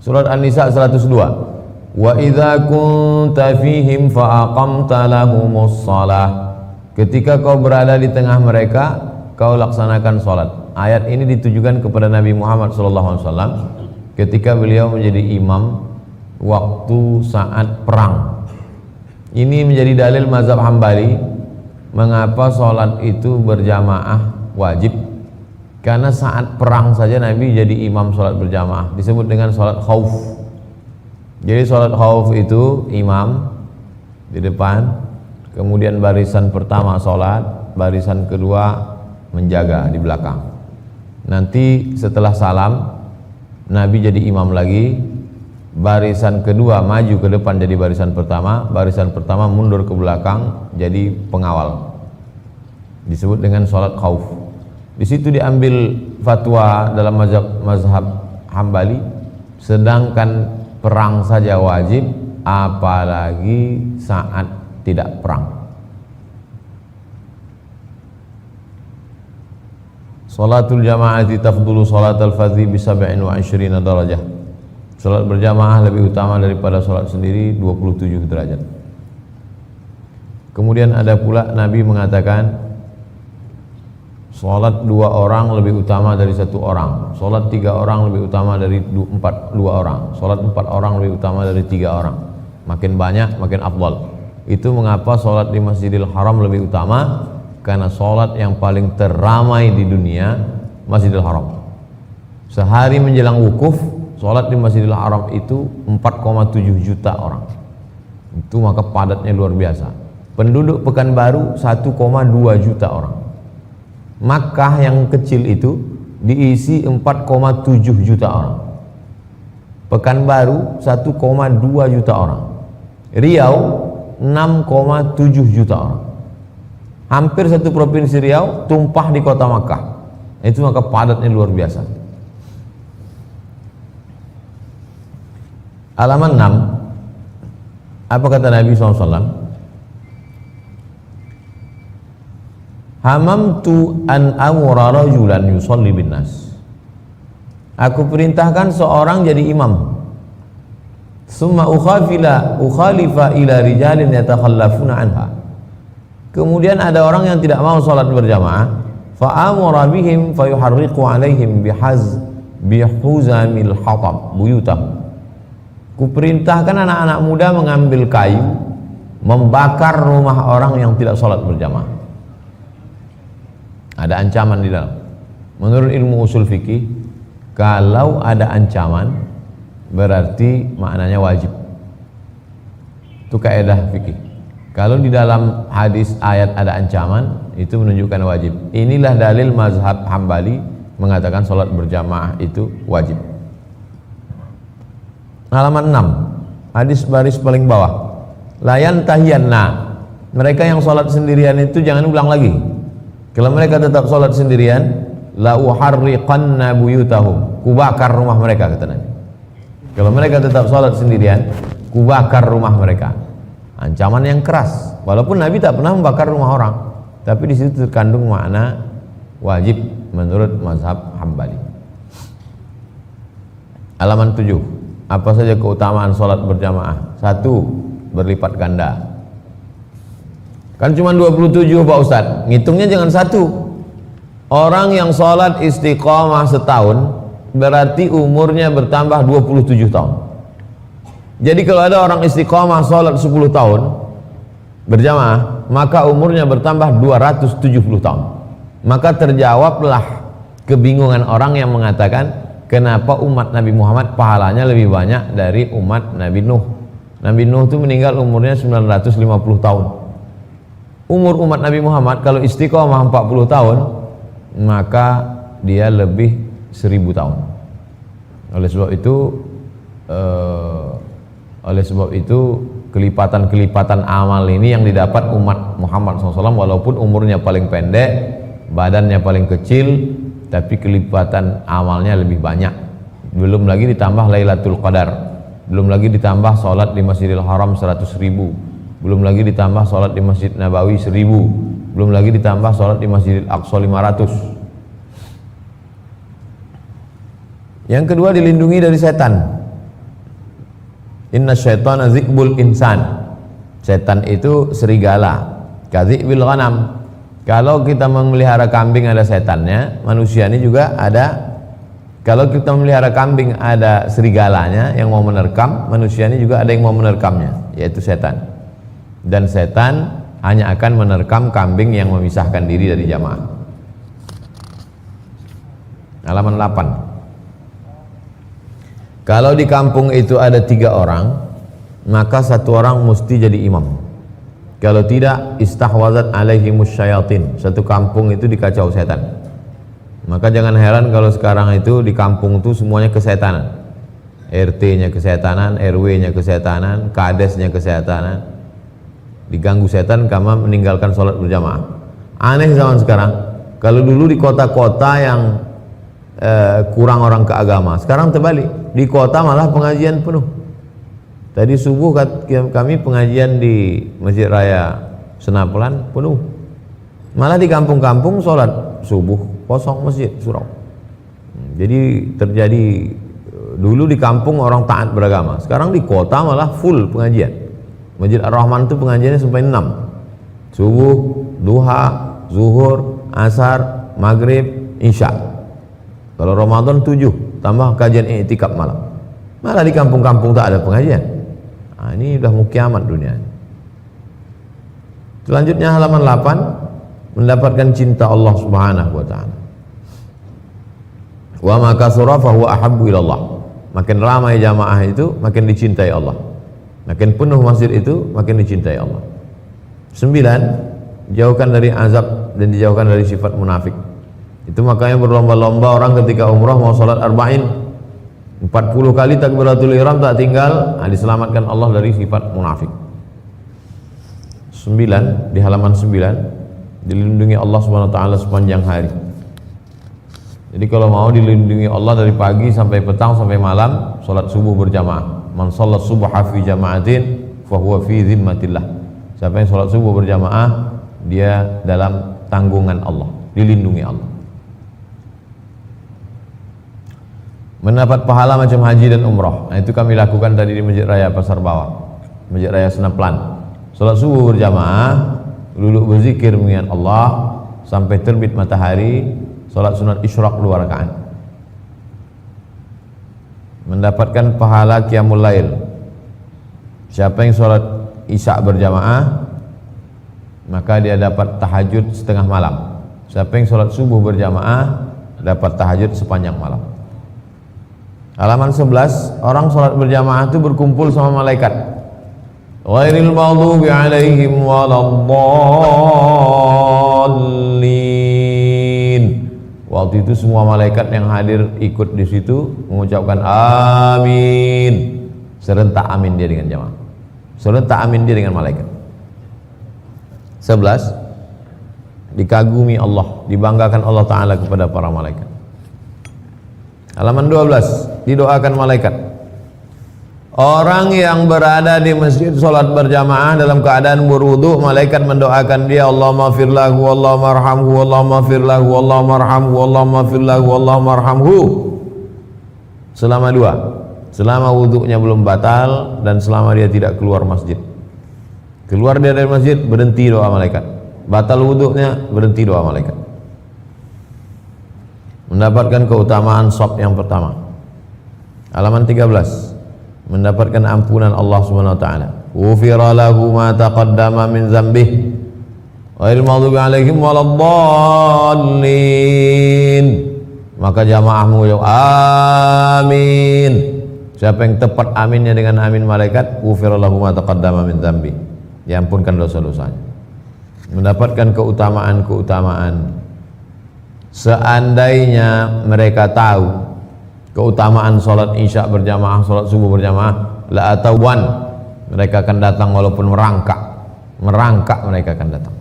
Surat An-Nisa 102. Wa idza kunta fihim fa aqamta lahumus shalah. Ketika kau berada di tengah mereka, kau laksanakan salat. Ayat ini ditujukan kepada Nabi Muhammad SAW ketika beliau menjadi imam waktu saat perang. Ini menjadi dalil mazhab Hambali mengapa salat itu berjamaah wajib. Karena saat perang saja Nabi jadi imam salat berjamaah, disebut dengan salat khauf. Jadi salat khauf itu imam di depan, kemudian barisan pertama salat, barisan kedua menjaga di belakang. Nanti setelah salam Nabi jadi imam lagi, barisan kedua maju ke depan jadi barisan pertama mundur ke belakang jadi pengawal. Disebut dengan salat khauf. Di situ diambil fatwa dalam mazhab Hambali, sedangkan perang saja wajib, apalagi saat tidak perang. Salatul jamaati tafdulu salatul fardhi bi 27 darajah. Salat berjamaah lebih utama daripada salat sendiri 27 derajat. Kemudian ada pula Nabi mengatakan salat 2 orang lebih utama dari 1 orang, salat 3 orang lebih utama dari 2 orang, salat 4 orang lebih utama dari 3 orang. Makin banyak makin afdal. Itu mengapa salat di Masjidil Haram lebih utama? Karena salat yang paling teramai di dunia Masjidil Haram. Sehari menjelang wukuf, salat di Masjidil Haram itu 4,7 juta orang. Itu maka padatnya luar biasa. Penduduk Pekanbaru 1,2 juta orang. Makkah yang kecil itu diisi 4,7 juta orang. Pekanbaru 1,2 juta orang. Riau 6,7 juta orang. Hampir satu provinsi Riau tumpah di kota Makkah. Itu maka padatnya luar biasa. Halaman 6. Apa kata Nabi SAW? Hamamtu an amura rajulan yusalli bin nas. Aku perintahkan seorang jadi imam. Summa ukhalifa ila rijalin yatakhallafuna anha. Kemudian ada orang yang tidak mau salat berjamaah, fa amara bihim fayuharriqu alaihim bihuzamil hatab buyutahum. Kuperintahkan anak-anak muda mengambil kayu, membakar rumah orang yang tidak salat berjamaah. Ada ancaman di dalam. Menurut ilmu usul fikih, kalau ada ancaman berarti maknanya wajib. Itu kaidah fikih. Kalau di dalam hadis ayat ada ancaman, itu menunjukkan wajib. Inilah dalil mazhab Hambali mengatakan salat berjamaah itu wajib. Halaman 6, hadis baris paling bawah. Layan tahiyanna. Mereka yang salat sendirian itu jangan ulang lagi. Kalau mereka tetap salat sendirian, la uharriqanna buyutahum. Kubakar rumah mereka, kata Nabi. Kalau mereka tetap salat sendirian, kubakar rumah mereka. Ancaman yang keras. Walaupun Nabi tak pernah membakar rumah orang, tapi di situ terkandung makna wajib menurut mazhab Hambali. Halaman 7. Apa saja keutamaan salat berjamaah? 1. Berlipat ganda. Kan cuma 27 Pak Ustaz. Ngitungnya jangan 1. Orang yang salat istiqomah setahun berarti umurnya bertambah 27 tahun. Jadi kalau ada orang istiqomah salat 10 tahun berjamaah, maka umurnya bertambah 270 tahun. Maka terjawablah kebingungan orang yang mengatakan kenapa umat Nabi Muhammad pahalanya lebih banyak dari umat Nabi Nuh. Nabi Nuh itu meninggal umurnya 950 tahun. Umur umat Nabi Muhammad kalau istiqomah 40 tahun, maka dia lebih 1000 tahun. Oleh sebab itu kelipatan-kelipatan amal ini yang didapat umat Muhammad SAW, walaupun umurnya paling pendek, badannya paling kecil, tapi kelipatan amalnya lebih banyak. Belum lagi ditambah Lailatul Qadar, belum lagi ditambah sholat di Masjidil Haram 100.000, belum lagi ditambah sholat di Masjid Nabawi 1000, belum lagi ditambah sholat di Masjidil Aqsa 500. Yang kedua, dilindungi dari setan. Inna syaitana zikbul insan. Setan itu serigala. Kadzibil ghanam. Kalau kita memelihara kambing ada setannya, manusia ini juga ada. Kalau kita memelihara kambing ada serigalanya yang mau menerkam, manusia ini juga ada yang mau menerkamnya, yaitu setan. Dan setan hanya akan menerkam kambing yang memisahkan diri dari jamaah. Halaman 8. Kalau di kampung itu ada 3 orang, maka 1 orang mesti jadi imam. Kalau tidak, istahwazat alaihimus syayatin. Satu kampung itu dikacau setan. Maka jangan heran kalau sekarang itu di kampung itu semuanya kesetanan. RT-nya kesetanan, RW-nya kesetanan, kadesnya kesetanan. Diganggu setan karena meninggalkan sholat berjamaah. Aneh zaman sekarang. Kalau dulu di kota-kota yang kurang orang ke agama, sekarang terbalik, di kota malah pengajian penuh. Tadi subuh kami pengajian di Masjid Raya Senapelan penuh, malah di kampung-kampung sholat subuh kosong masjid surau. Jadi terjadi, dulu di kampung orang taat beragama, sekarang di kota malah full pengajian. Masjid Ar-Rahman itu pengajiannya sampai 6, subuh, duha, zuhur, asar, maghrib, isya. Kalau Ramadan 7, tambah kajian i'tikaf malam. Malah di kampung-kampung tak ada pengajian. Nah, ini udah mau kiamat dunia. Selanjutnya halaman 8, mendapatkan cinta Allah Subhanahu wa taala. Wa ma kasura fa huwa ahabbu ila Allah. Makin ramai jamaah itu makin dicintai Allah. Makin penuh masjid itu makin dicintai Allah. 9, jauhkan dari azab dan dijauhkan dari sifat munafik. Itu makanya berlomba-lomba orang ketika umrah mau sholat arba'in 40 kali takbiratul ihram tak tinggal, diselamatkan Allah dari sifat munafik. 9, di halaman 9, dilindungi Allah Subhanahu wa taala sepanjang hari. Jadi kalau mau dilindungi Allah dari pagi sampai petang sampai malam, sholat subuh berjamaah. Man sholat subha fi jama'atin fa huwa fi zimmatillah. Siapa yang sholat subuh berjamaah, dia dalam tanggungan Allah, dilindungi Allah. Mendapat pahala macam haji dan umrah. Nah, itu kami lakukan tadi di Masjid Raya Pasar Bawah, Masjid Raya Senaplan. Salat subuh berjamaah, duduk berzikir mengingat Allah sampai terbit matahari, salat sunat isyraq 2 rakaat. Mendapatkan pahala qiyamul lail. Siapa yang salat isya berjamaah, maka dia dapat tahajud setengah malam. Siapa yang salat subuh berjamaah, dapat tahajud sepanjang malam. Halaman 11, orang sholat berjamaah itu berkumpul sama malaikat. Ghairil maghdubi alaihim waladdallin. Waktu itu semua malaikat yang hadir ikut di situ mengucapkan amin. Serentak amin dia dengan jamaah. Serentak amin dia dengan malaikat. 11, dikagumi Allah, dibanggakan Allah Ta'ala kepada para malaikat. Halaman 12, didoakan malaikat. Orang yang berada di masjid sholat berjamaah dalam keadaan berwudu, malaikat mendoakan dia, Allahumma fir lahu, Allahumma arhamhu, Allahumma fir lahu, Allahumma arhamhu, Allahumma fir lahu, Allahumma arhamhu. Selama 2, selama wudunya belum batal dan selama dia tidak keluar masjid. Keluar dia dari masjid, berhenti doa malaikat. Batal wudunya, berhenti doa malaikat. Mendapatkan keutamaan shaf yang pertama. Halaman 13, mendapatkan ampunan Allah Subhanahu wa taala. Ghufira lahu ma taqaddama min dzambih ghairil maghdubi alaihim waladdallin. Maka jamaah mengucap amin. Siapa yang tepat aminnya dengan amin malaikat, ghufira lahu ma taqaddama min dzambih, diampunkan dosa-dosanya. Mendapatkan keutamaan-keutamaan. Seandainya mereka tahu keutamaan sholat isya berjamaah, sholat subuh berjamaah, la atawan, mereka akan datang walaupun merangkak mereka akan datang.